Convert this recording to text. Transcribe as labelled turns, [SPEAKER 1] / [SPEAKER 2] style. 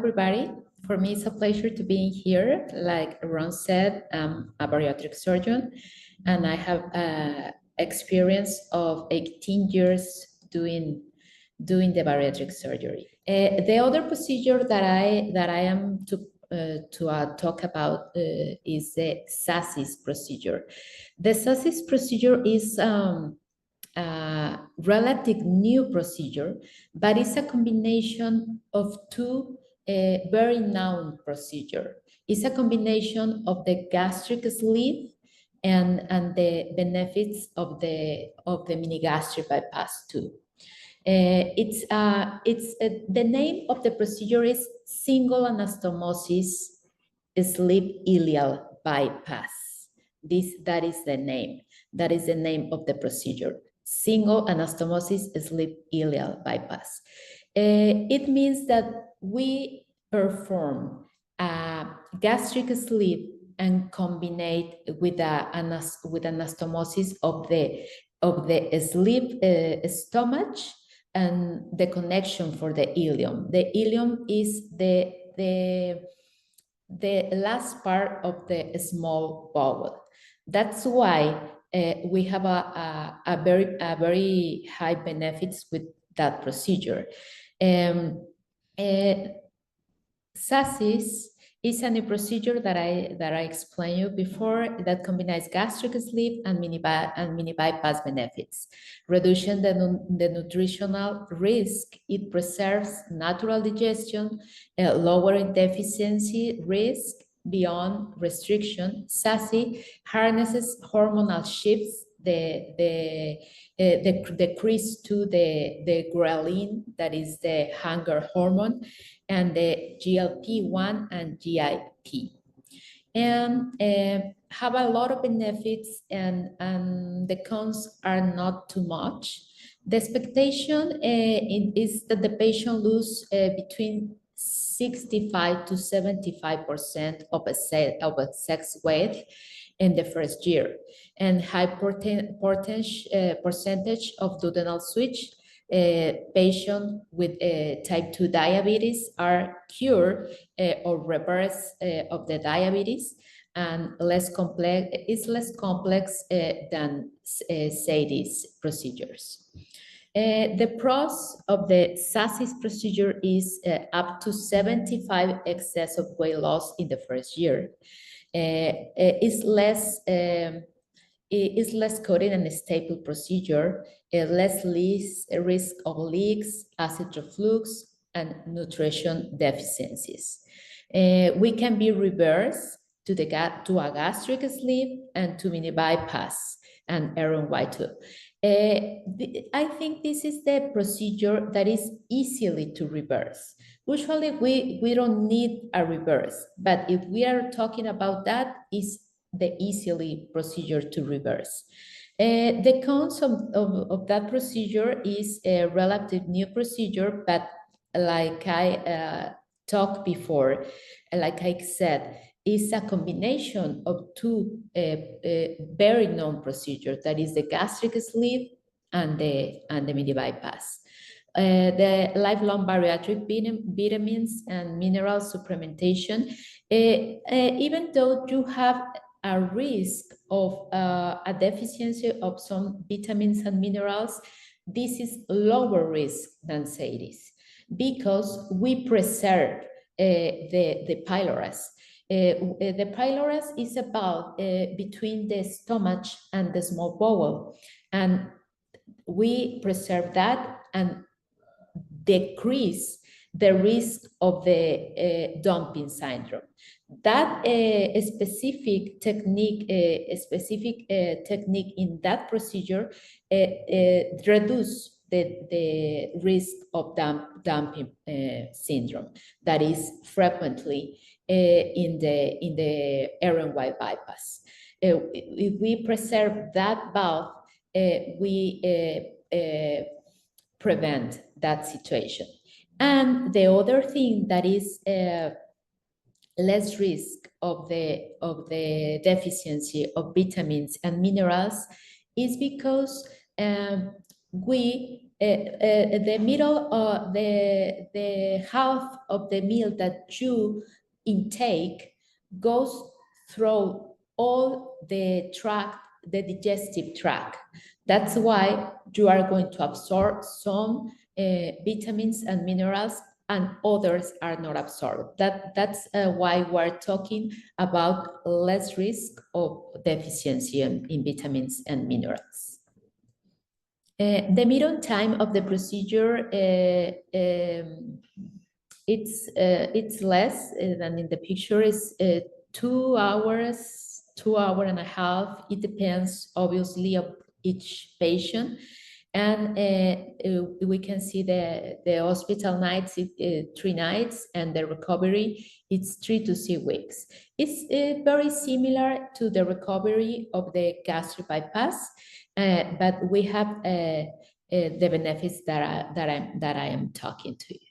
[SPEAKER 1] everybody. For me, it's a pleasure to be here. Like Ron said, I'm a bariatric surgeon, and I have experience of 18 years doing the bariatric surgery. The other procedure that I am to talk about is the SASI-S procedure. The SASI-S procedure is relative new procedure, but it's a combination of two very known procedure. It's a combination of the gastric sleeve and the benefits of the mini gastric bypass too. The name of the procedure is Single Anastomosis Stomach-Ileal Bypass. That is the name. That is the name of the procedure. Single Anastomosis Stomach-Ileal Bypass. It means that we perform a gastric sleeve and combine with anastomosis of the sleeve stomach and the connection for the ileum. The ileum is the last part of the small bowel. That's why we have a very high benefits with that procedure. SASI-S is a new procedure that I explained you before that combines gastric sleeve and mini bypass benefits. Reducing the nutritional risk, it preserves natural digestion, lowering deficiency risk beyond restriction. SASI harnesses hormonal shifts, the decrease to the ghrelin, that is the hunger hormone, and the GLP-1 and GIP, and have a lot of benefits, and the cons are not too much. The expectation is that the patient lose between 65 to 75% of a sex weight in the first year, and high percentage of duodenal switch. Patients with type 2 diabetes are cured or reverse of the diabetes, and less complex than SASI-S procedures. The pros of the SASI-S procedure is up to 75 excess of weight loss in the first year. It's less coded and stable procedure, less risk of leaks, acid reflux, and nutrition deficiencies. We can be reversed to a gastric sleeve and to mini bypass and RNY2. I think this is the procedure that is easily to reverse. Usually we don't need a reverse, but if we are talking about that, is the easily procedure to reverse. The cons of that procedure is a relative new procedure, but like I talked before, like I said, is a combination of two very known procedures, that is the gastric sleeve and the mini bypass. The lifelong bariatric vitamins and mineral supplementation, even though you have a risk of a deficiency of some vitamins and minerals, this is lower risk than SASI-S because we preserve the pylorus. The pylorus is about between the stomach and the small bowel, and we preserve that and decrease the risk of the dumping syndrome. That specific technique in that procedure reduce the risk of dumping syndrome that is frequently in the RNY bypass. If we preserve that valve, we prevent that situation. And the other thing that is less risk of the deficiency of vitamins and minerals is because we the middle, the half of the meal that you intake goes through all the tract, the digestive tract. That's why you are going to absorb some vitamins and minerals, and others are not absorbed. That's why we're talking about less risk of deficiency in vitamins and minerals. The median time of the procedure, it's less than in the picture. Is 2 hours, 2.5 hours. It depends obviously of each patient. And we can see the hospital nights, 3 nights, and the recovery, it's 3 to 6 weeks. It's very similar to the recovery of the gastric bypass, but we have the benefits that I am talking to you.